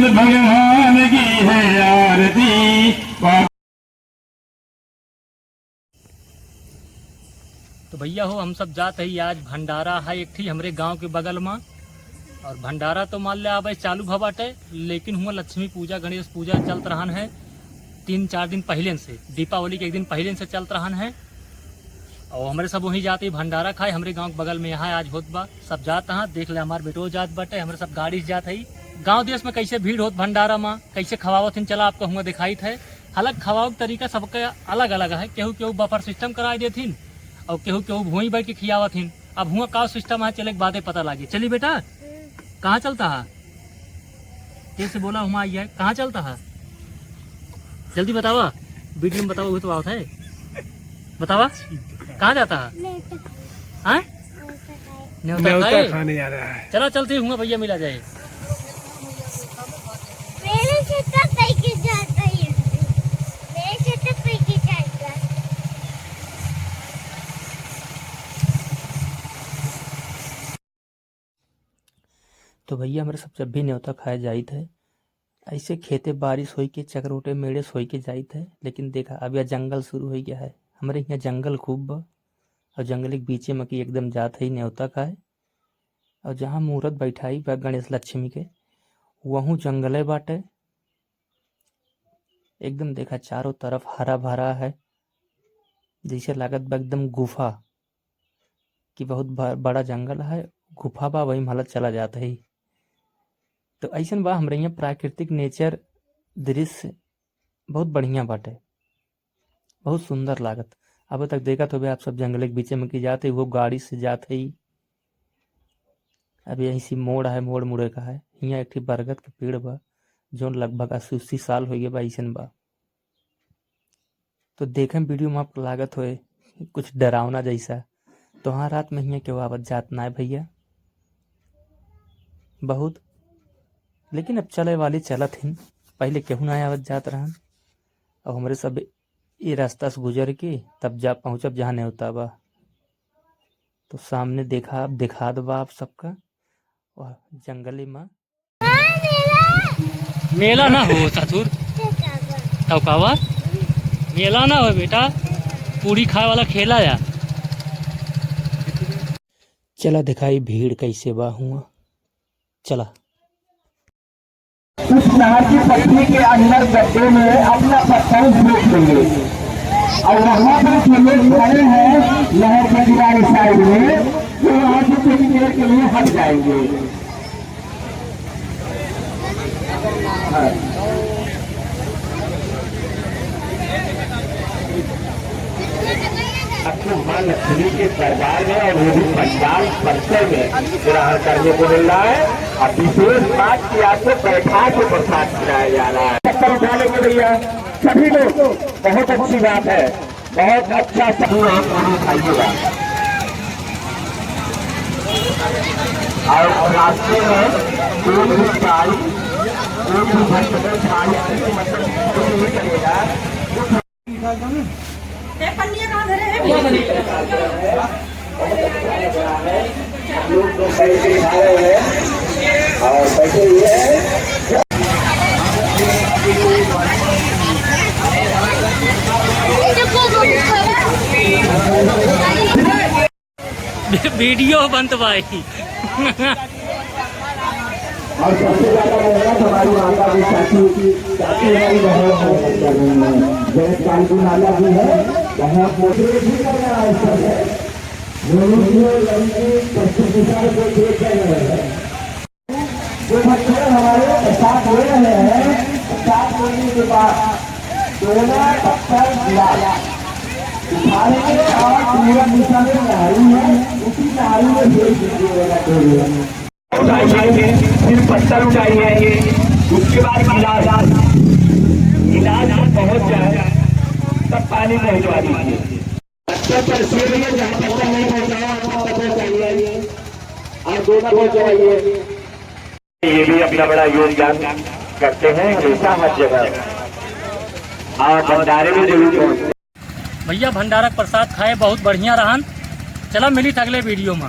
भगवान की है आरती। तो भैया हो हम सब जाते ही आज भंडारा है एक थी हमरे गांव के बगल में। और भंडारा तो मान लिया अब चालू भा बाटे, लेकिन हुआ लक्ष्मी पूजा गणेश पूजा चलत रहन है 3-4 दिन पहले से, दीपावली के एक दिन पहले से चलत रहन है। और हमारे सब वहीं जाते भंडारा खाए, हमारे गांव के बगल में यहाँ आज होत बा, सब जात हाँ देख ले, हमारे बेटो जात बाटे, हमारे सब गाड़ी से जात है। गाँव देश में कैसे भीड़ होत भंडारा में, कैसे खवावत चला आपको हुआ दिखाई थे। हालांकि खवाओ का तरीका सबका अलग अलग है, केहू केहू बफर सिस्टम करा देथिन और केहू केहू भूई बैठ के खियावथिन। अब हुआ का सिस्टम है चले बातें पता लगी। चली बेटा कहाँ चलता है, कैसे बोला हुआ आई है, कहाँ चलता है जल्दी बतावा, वीडियो में बतावा, वो तो बात है, बतावा कहाँ जाता है। न्योता खाने जा रहा है। चलो चलते हुआ भैया मिला जाए। तो भैया हमारे सब जब भी न्योता खाए जाई थे ऐसे खेते बारिश हो के चक्रोटे मेड़े सोई के जाई थे। लेकिन देखा अब यह जंगल शुरू हो गया है, हमारे यहाँ जंगल खूब बा और जंगल के बीचे में कि एकदम जात है न्योता खाए। और जहाँ मुहूर्त बैठाई बा गणेश लक्ष्मी के वहूँ जंगले बाटे, एकदम देखा चारों तरफ हरा भरा है, जैसे लागत बा एकदम गुफा कि बहुत बड़ा जंगल है, गुफा बा वही महलत चला जाता है। तो ऐसा बा हमारे यहाँ प्राकृतिक नेचर दृश्य बहुत बढ़िया बाटे, बहुत सुंदर लागत। अब तक देखा तो आप सब जंगल के बीच में की जाते वो गाड़ी से जाते ही। अब यहीं सी मोड़ है, मोड़ मुड़े का है, यहाँ एक बरगद के पेड़ बा जो लगभग 80 साल हो गए बा ऐसन बा। तो देखे वीडियो में आपको लागत होए कुछ डरावना जैसा, तो हाँ रात में यहाँ क्यों आवत जात ना है भैया बहुत, लेकिन अब चले वाली चलत हिन, पहले केहू ना आवत जात रहन। और हमारे सब ये रास्ता से गुजर के तब जा पहुँचब जहाँ न्योता बा। तो सामने देखा अब दिखा दो आप सबका और जंगली में मेला ना हो ससुर तवकावा, मेला ना हो बेटा, पूरी खाए वाला खेला या। चला दिखाई भीड़ कैसे बा हुआ, चला। उस नहर की पट्टी के अंदर गड्ढे में अपना पत्थर फेंक देंगे और वहाँ पर जो लोग खड़े हैं नहर के किनारे साइड में, वो वहाँ से कुछ देर के लिए हट जाएंगे। मां लक्ष्मी के दरबार में और वो भी पंडाल परिसर में ग्रहण करने को मिल रहा है। और विशेष बात की आपको बैठा के प्रसाद खिलाया जा रहा है। चक्कर उठा लेंगे भैया सभी लोग, बहुत अच्छी बात है, बहुत अच्छा सभी खाइएगा। और रास्ते में कोई भी थाली, कोई भी भक्त थाली मतलब नहीं करेगा। लोग तो पैसे खा रहे हैं और बैठे हुए हैं। वीडियो बंद भाई। और सबसे ज्यादा मेहनत हमारी माता की चाची हमारी बहन नाला भी है, वहाँ फोटो भी कर रहा है। जो बच्चे हमारे साथ ले रहे हैं, साथ लेने के बाद सोना पत्थर गिरा उठाएंगे और पूरा दिशा में नहारी है, उसी नहारी में भेज दीजिएगा। फिर पत्थर उठाइए, उसके बाद इलाज पहुँच जाए तब पानी पहुँचवा दीजिए। अच्छा जहाँ तक नहीं पहुँचाया पहुँचाइए और दोनों पहुँचवाइए। ये भी अपना बड़ा योगदान करते हैं ऐसा हर जगह और भंडारे में जरूर पहुँचते। भैया भंडारा प्रसाद खाए बहुत बढ़िया रहन। चला मिली अगले वीडियो में।